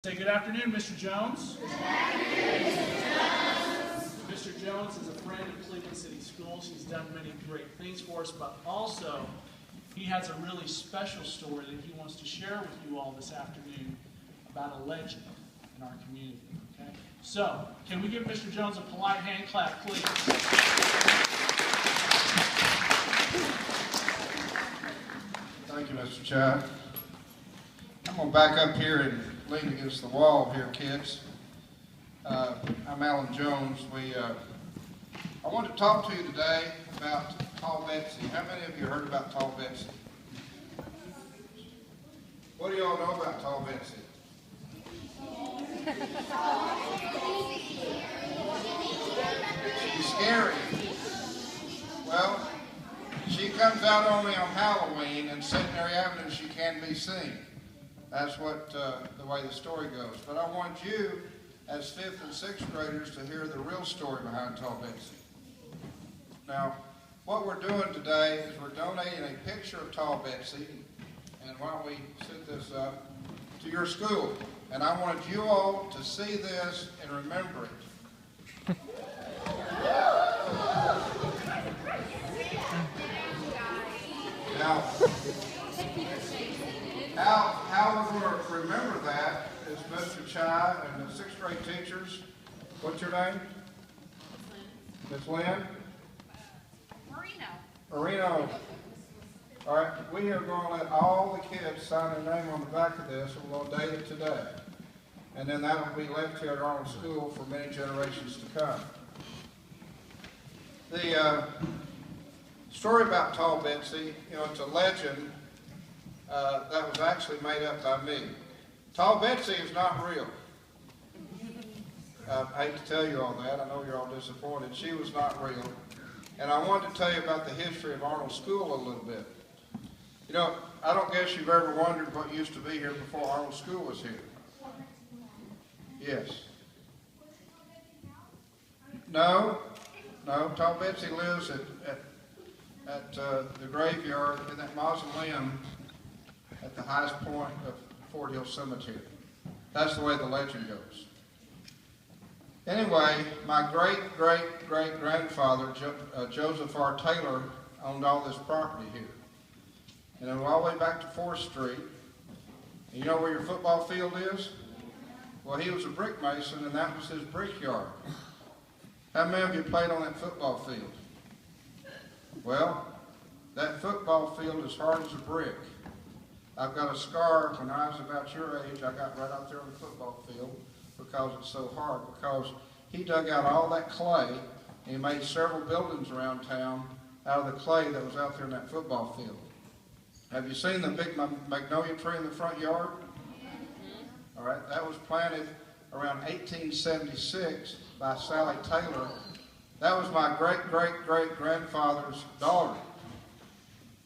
Say good afternoon, Mr. Jones. Good afternoon, Mr. Jones. Mr. Jones is a friend of Cleveland City Schools. He's done many great things for us, but also he has a really special story that he wants to share with you all this afternoon about a legend in our community. Okay? So, can we give Mr. Jones a polite hand clap, please? Thank you, Mr. Chad. I'm going to back up here and lean against the wall here, kids. I'm Allan Jones. I want to talk to you today about Tall Betsy. How many of you heard about Tall Betsy? What do you all know about Tall Betsy? She's scary. Well, she comes out only on Halloween, and Centenary Avenue she can be seen. That's what the way the story goes. But I want you, as 5th and 6th graders, to hear the real story behind Tall Betsy. Now, what we're doing today is we're donating a picture of Tall Betsy, and why don't we set this up, to your school. And I want you all to see this and remember it. Now, how we're going to remember that is Mr. Chai and the 6th grade teachers. What's your name? Miss Lynn? Marino. All right, we are going to let all the kids sign their name on the back of this, and we're going to date it today. And then that will be left here at Arnold School for many generations to come. The story about Tall Betsy, it's a legend that was actually made up by me. Tall Betsy is not real. I hate to tell you all that. I know you're all disappointed. She was not real. And I wanted to tell you about the history of Arnold School a little bit. I don't guess you've ever wondered what used to be here before Arnold School was here. Yes. No. Tall Betsy lives at the graveyard in that mausoleum at the highest point of Fort Hill Cemetery. That's the way the legend goes. Anyway, my great-great-great-grandfather, Joseph R. Taylor, owned all this property here. And it went all the way back to 4th Street. And you know where your football field is? Well, he was a brick mason, and that was his brickyard. How many of you played on that football field? Well, that football field is hard as a brick. I've got a scar. When I was about your age, I got right out there on the football field because it's so hard. Because he dug out all that clay, and he made several buildings around town out of the clay that was out there in that football field. Have you seen the big magnolia tree in the front yard? All right, that was planted around 1876 by Sally Taylor. That was my great-great-great-grandfather's daughter.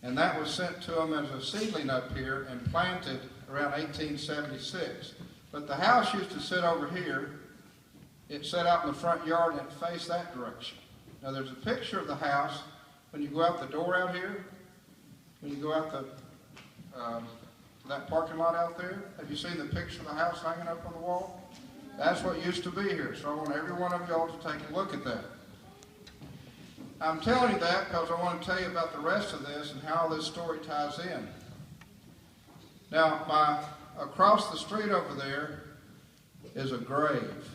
And that was sent to him as a seedling up here and planted around 1876. But the house used to sit over here. It sat out in the front yard and it faced that direction. Now there's a picture of the house when you go out the door out here, when you go out that parking lot out there. Have you seen the picture of the house hanging up on the wall? That's what used to be here. So I want every one of y'all to take a look at that. I'm telling you that because I want to tell you about the rest of this and how this story ties in. Now, across the street over there is a grave.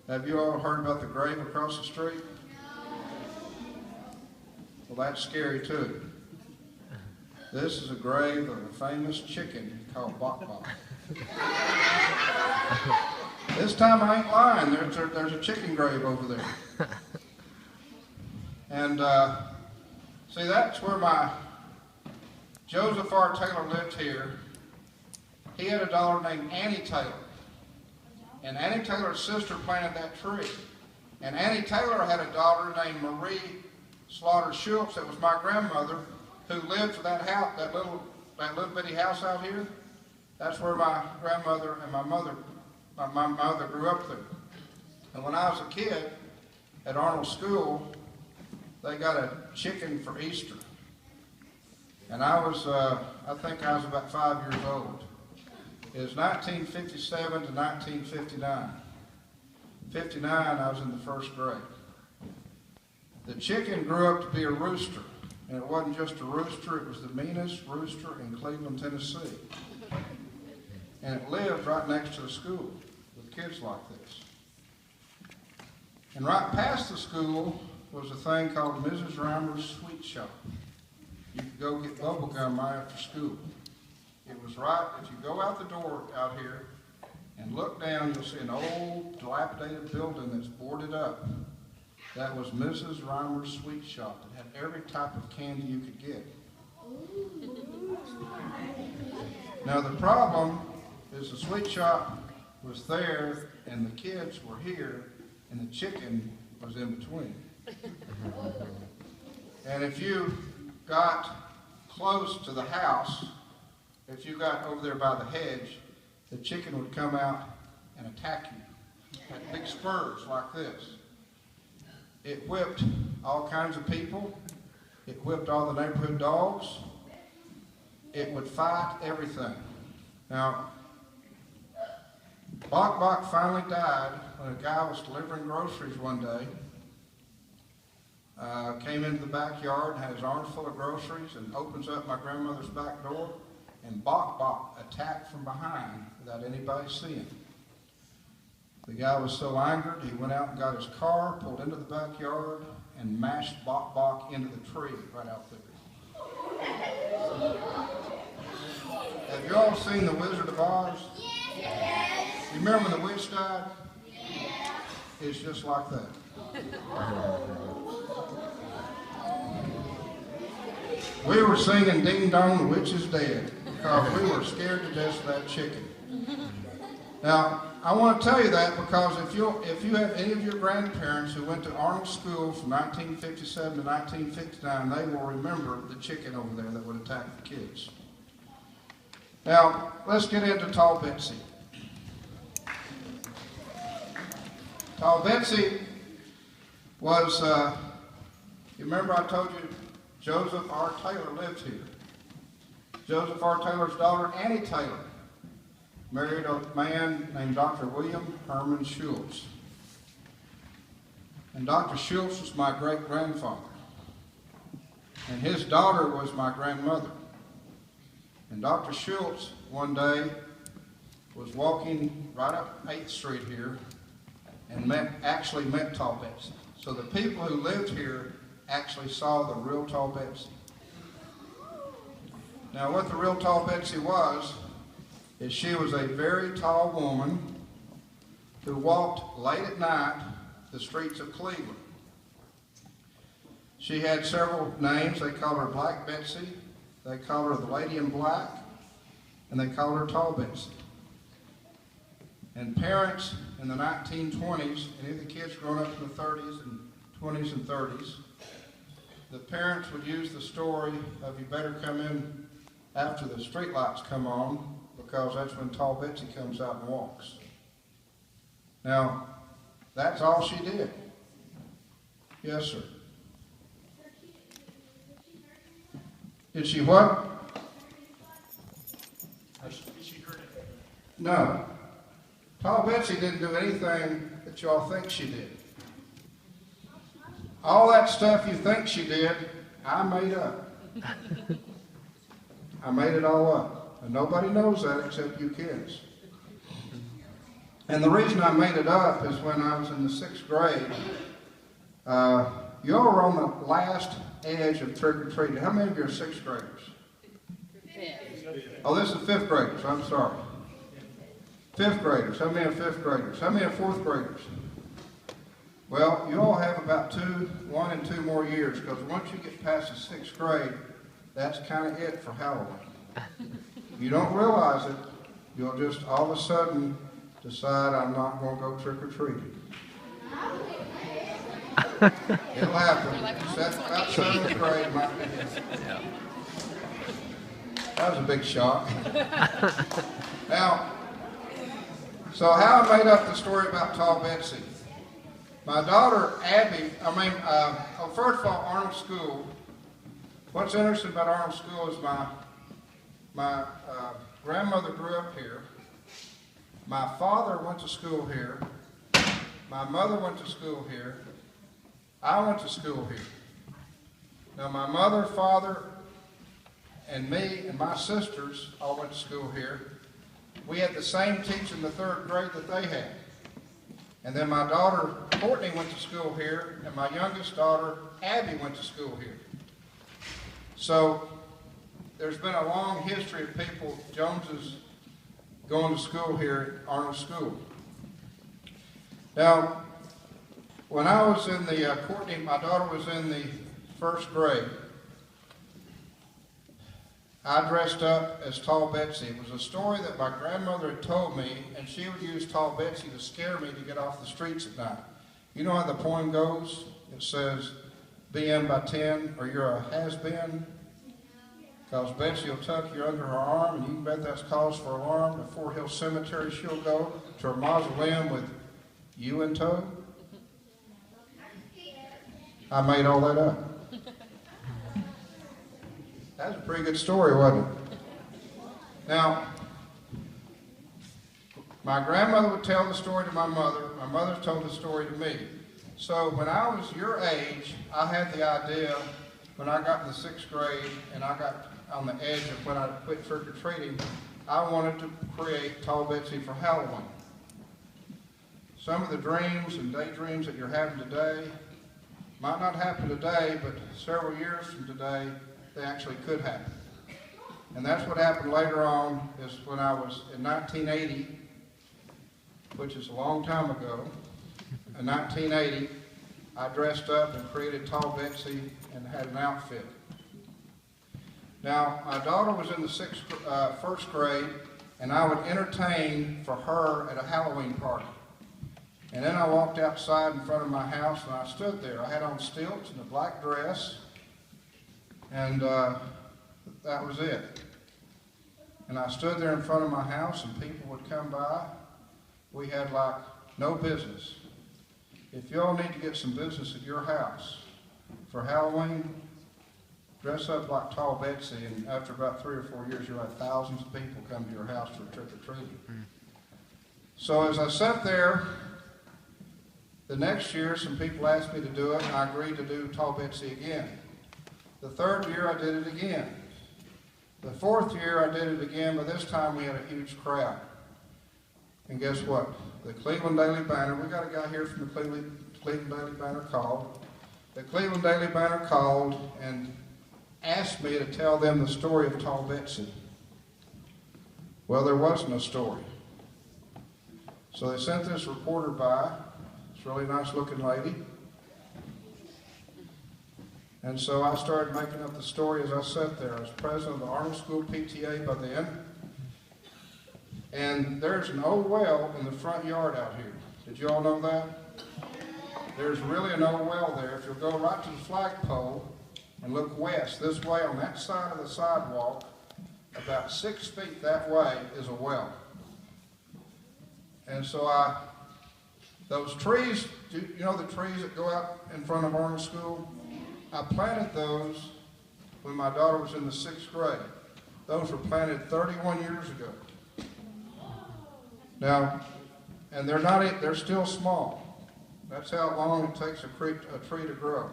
Have you all heard about the grave across the street? Well, that's scary too. This is a grave of a famous chicken called Bok Bok. This time I ain't lying. There's a chicken grave over there. And see, that's where my Joseph R. Taylor lived here. He had a daughter named Annie Taylor. And Annie Taylor's sister planted that tree. And Annie Taylor had a daughter named Marie Slaughter Schultz, that was my grandmother, who lived for that house, that little bitty house out here. That's where my grandmother and my mother grew up there. And when I was a kid at Arnold School, they got a chicken for Easter. And I think I was about 5 years old. is 1957 to 1959. 59, I was in the first grade. The chicken grew up to be a rooster, and it wasn't just a rooster, it was the meanest rooster in Cleveland, Tennessee. And it lived right next to the school with kids like this. And right past the school was a thing called Mrs. Reimer's Sweet Shop. You could go get bubble gum right after school. It was right, if you go out the door out here and look down, you'll see an old dilapidated building that's boarded up. That was Mrs. Reimer's Sweet Shop. It had every type of candy you could get. Now the problem is the sweet shop was there and the kids were here and the chicken was in between. And if you got close to the house, if you got over there by the hedge, the chicken would come out and attack you. Had big spurs like this. It whipped all kinds of people. It whipped all the neighborhood dogs. It would fight everything. Now, Bok Bok finally died when a guy was delivering groceries one day. Came into the backyard and had his arms full of groceries and opens up my grandmother's back door, and Bok Bok attacked from behind without anybody seeing. The guy was so angered, he went out and got his car, pulled into the backyard, and mashed Bok Bok into the tree right out there. Have you all seen The Wizard of Oz? Yes. You remember when the witch died? Yes. It's just like that. We were singing Ding Dong, the Witch is Dead, because we were scared to death of that chicken. Now, I want to tell you that because if you have any of your grandparents who went to Arnold School from 1957 to 1959, they will remember the chicken over there that would attack the kids. Now, let's get into Tall Betsy. Tall Betsy was, you remember I told you Joseph R. Taylor lived here. Joseph R. Taylor's daughter, Annie Taylor, married a man named Dr. William Herman Schultz. And Dr. Schultz was my great-grandfather. And his daughter was my grandmother. And Dr. Schultz one day was walking right up 8th Street here and actually met Tall Betsy. So the people who lived here actually saw the real Tall Betsy. Now what the real Tall Betsy was is she was a very tall woman who walked late at night the streets of Cleveland. She had several names. They called her Black Betsy, they called her the Lady in Black, and they called her Tall Betsy. And parents in the 1920s, any of the kids growing up in the 30s and 20s and 30s, the parents would use the story of you better come in after the street lights come on, because that's when Tall Betsy comes out and walks. Now, that's all she did. Yes, sir. Did she what? Did she hurt it? No. Tall Betsy didn't do anything that y'all think she did. All that stuff you think she did, I made up. I made it all up. And nobody knows that except you kids. And the reason I made it up is when I was in the 6th grade, you all were on the last edge of trick-or-treating. How many of you are 6th graders? 5th. Oh, this is 5th graders. I'm sorry. 5th graders. How many are 5th graders? How many are 4th graders? Well, you all have about 1 and 2 more years, because once you get past the 6th grade, that's kind of it for Halloween. You don't realize it, you'll just all of a sudden decide I'm not going to go trick-or-treating. It'll happen. Except about 7th grade might be it. That was a big shock. Now, so how I made up the story about Tall Betsy. My daughter, Abby, first of all, Arnold School. What's interesting about Arnold School is my grandmother grew up here, My father went to school here. My mother went to school here. I went to school here. Now my mother, father, and me and my sisters all went to school here. We had the same teacher in the 3rd grade that they had. And then my daughter, Courtney, went to school here, and my youngest daughter, Abby, went to school here. So there's been a long history of people, Joneses, going to school here at Arnold School. Now, when I was in the, Courtney, my daughter was in the 1st grade, I dressed up as Tall Betsy. It was a story that my grandmother had told me, and she would use Tall Betsy to scare me to get off the streets at night. You know how the poem goes? It says, be in by 10 or you're a has-been. Because Betsy will tuck you under her arm, and you can bet that's cause for alarm. To Fort Hill Cemetery she'll go, to her mausoleum with you in tow. I made all that up. That was a pretty good story, wasn't it? Now, my grandmother would tell the story to my mother. My mother told the story to me. So when I was your age, I had the idea, when I got in the 6th grade and I got on the edge of when I quit trick-or-treating, I wanted to create Tall Betsy for Halloween. Some of the dreams and daydreams that you're having today might not happen today, but several years from today, they actually could happen. And that's what happened later on, is when I was in 1980, which is a long time ago. In 1980, I dressed up and created Tall Betsy and had an outfit. Now, my daughter was in the 1st grade, and I would entertain for her at a Halloween party. And then I walked outside in front of my house, and I stood there. I had on stilts and a black dress, and that was it. And I stood there in front of my house, and people would come by. We had like no business. If y'all need to get some business at your house for Halloween, dress up like Tall Betsy, and after about 3 or 4 years, you'll have thousands of people come to your house for trick-or-treating. So as I sat there, the next year, some people asked me to do it, and I agreed to do Tall Betsy again. The 3rd year, I did it again. The 4th year, I did it again, but this time we had a huge crowd. And guess what? The Cleveland Daily Banner, we got a guy here from the Cleveland Daily Banner called. The Cleveland Daily Banner called and asked me to tell them the story of Tall Betsy. Well, there wasn't a story. So they sent this reporter by. It's a really nice looking lady. And so I started making up the story as I sat there. I was president of the Arnold School PTA by then. And there's an old well in the front yard out here. Did you all know that? There's really an old well there. If you'll go right to the flagpole and look west, this way on that side of the sidewalk, about 6 feet that way is a well. And so those trees, you know the trees that go out in front of Arnold School? I planted those when my daughter was in the 6th grade. Those were planted 31 years ago. Now, and they're still small. That's how long it takes a tree to grow.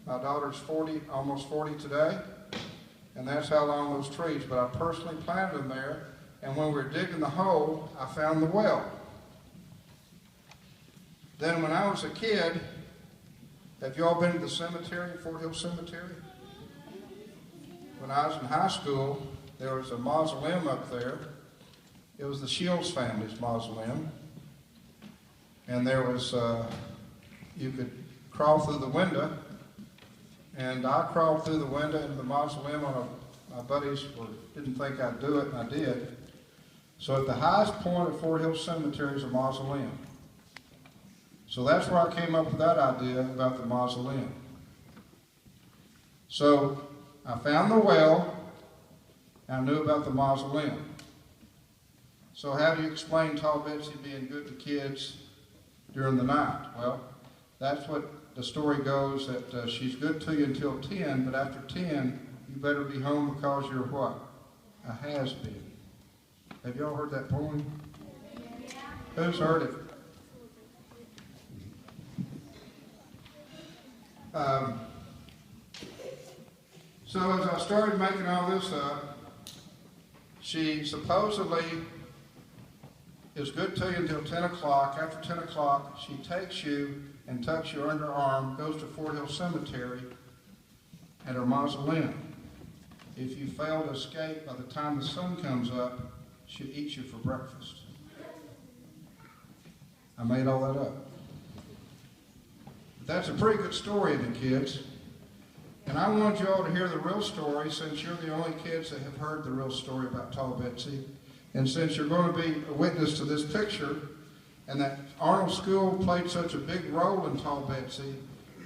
My daughter's 40, almost 40 today, and that's how long those trees, but I personally planted them there, and when we were digging the hole, I found the well. Then when I was a kid, have you all been to the cemetery, Fort Hill Cemetery? When I was in high school, there was a mausoleum up there. It was the Shields family's mausoleum. And there was, you could crawl through the window. And I crawled through the window into the mausoleum. My buddies didn't think I'd do it, and I did. So at the highest point of Fort Hill Cemetery is a mausoleum. So that's where I came up with that idea about the mausoleum. So I found the well, and I knew about the mausoleum. So how do you explain Tall Betsy being good to kids during the night? Well, that's what the story goes, that she's good to you until 10, but after 10, you better be home because you're what? A has-been. Have y'all heard that poem? Who's heard it? So as I started making all this up, she supposedly is good to you until 10 o'clock. After 10 o'clock, she takes you and tucks you under her arm, goes to Fort Hill Cemetery at her mausoleum. If you fail to escape by the time the sun comes up, she'll eat you for breakfast. I made all that up. But that's a pretty good story, isn't it, kids? And I want you all to hear the real story, since you're the only kids that have heard the real story about Tall Betsy. And since you're going to be a witness to this picture, and that Arnold School played such a big role in Tall Betsy,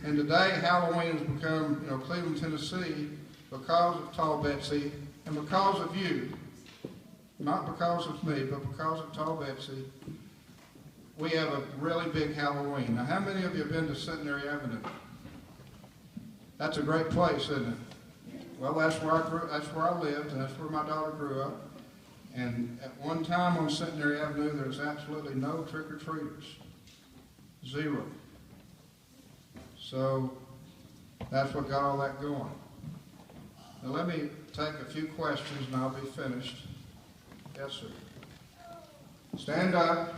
and today Halloween has become, Cleveland, Tennessee, because of Tall Betsy, and because of you. Not because of me, but because of Tall Betsy. We have a really big Halloween. Now, how many of you have been to Centenary Avenue? That's a great place, isn't it? Well, that's where I lived, and that's where my daughter grew up. And at one time on Centenary Avenue, there was absolutely no trick-or-treaters. Zero. So that's what got all that going. Now let me take a few questions and I'll be finished. Yes, sir. Stand up.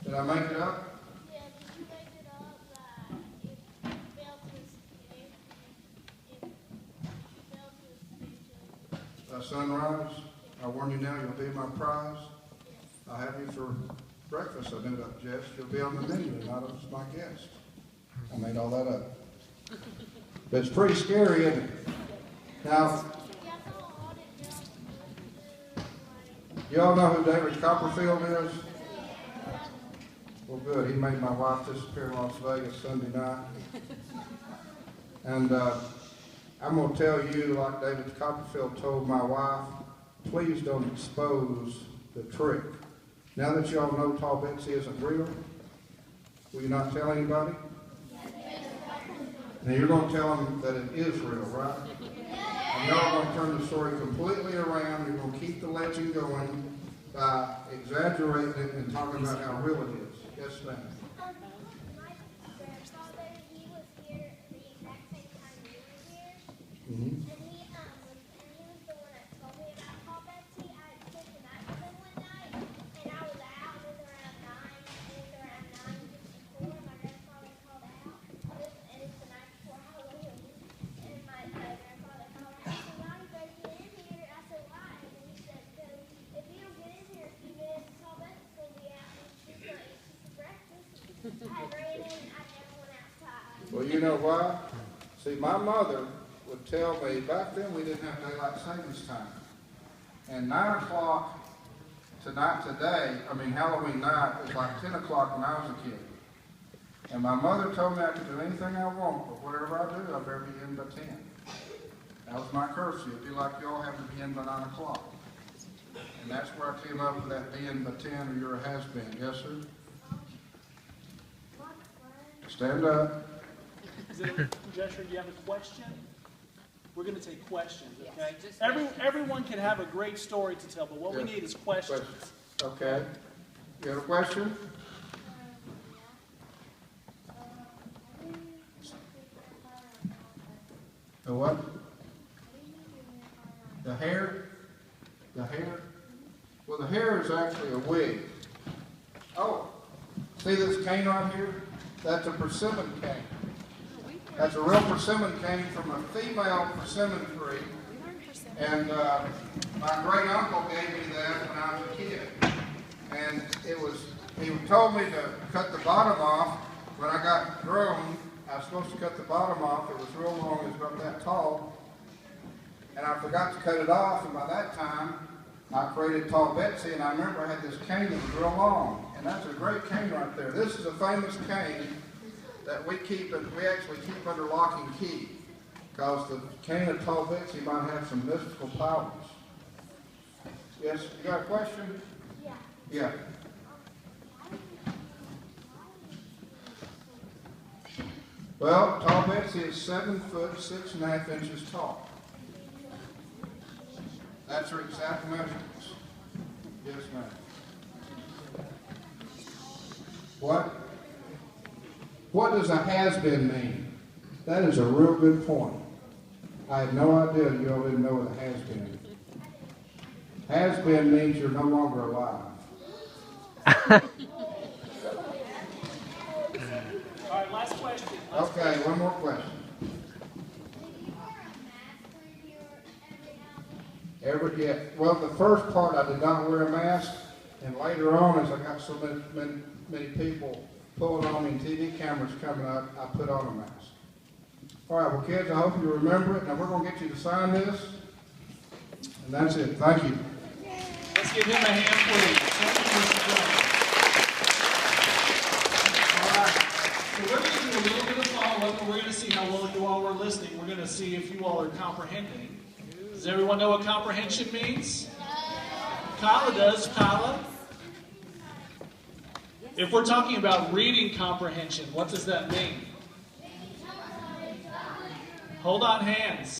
Did I make it up? Yeah, did you make it up that if you fail to By sunrise, I warn you now, you'll be my prize. I'll have you for breakfast, I knew that, Jess. You'll be on the menu, not as my guest. I made all that up. But it's pretty scary, isn't it? Now, you all know who David Copperfield is? Well, good. He made my wife disappear in Las Vegas Sunday night. And I'm going to tell you, like David Copperfield told my wife, please don't expose the trick. Now that you all know Tall Betsy isn't real, will you not tell anybody? Now you're going to tell them that it is real, right? And y'all are going to turn the story completely around. You're going to keep the legend going by exaggerating it and talking about how real it is. Yes, ma'am. My grandfather, he was here the exact same time you were here. Mm-hmm. And he was the one that told me about Tall Betsy. I spent the night with him one night, and I was out. It was around 9. It was around 9 just before my grandfather called out. And it's the night before Halloween. And my grandfather called out. I said, "Why you better get in here?" I said, "Why?" And he said, "Because if you don't get in here in a few minutes, Tall Betsy's going to be out, and she's going to eat you for breakfast." I ran in. I never went outside. Well, you know why? See, my mother would tell me, back then we didn't have daylight savings time. And 9 o'clock Halloween night was like 10 o'clock when I was a kid. And my mother told me I could do anything I want, but whatever I do, I better be in by 10. That was my curfew. It'd be like y'all have to be in by 9 o'clock. And that's where I came up with that be in by 10 or you're a has-been. Yes, sir? Stand up. Joshua, do you have a question? We're going to take questions, okay? Yes, just Everyone can have a great story to tell, but what we Yeah. need is questions. Okay. You have a question? The what? The hair? The hair? Well, the hair is actually a wig. Oh, see this cane right here? That's a persimmon cane. That's a real persimmon cane from a female persimmon tree. And my great uncle gave me that when I was a kid. And he told me to cut the bottom off. When I got grown, I was supposed to cut the bottom off. It was real long, it was about that tall. And I forgot to cut it off, and by that time, I created Tall Betsy, and I remember I had this cane that was real long. And that's a great cane right there. This is a famous cane that we actually keep under lock and key, because the cane of Tall Betsy might have some mystical powers. Yes, you got a question? Yeah. Yeah. Well, Tall Betsy is 7 foot 6.5 inches tall. That's her exact measurements. Yes, ma'am. What does a has-been mean? That is a real good point. I had no idea you all didn't know what a has-been. Has-been means you're no longer alive. All right, last question. Okay, one more question. Well, the first part I did not wear a mask, and later on, as I got so many people pulling on me and TV cameras coming up, I put on a mask. All right, well, kids, I hope you remember it. Now, we're going to get you to sign this, and that's it. Thank you. Let's give him a hand, please. Thank you, Mr. Jones. All right, so we're going to do a little bit of follow-up, and we're going to see how well you all were listening. We're going to see if you all are comprehending. Does everyone know what comprehension means? Kyla does. Kyla? If we're talking about reading comprehension, what does that mean? Hold on hands.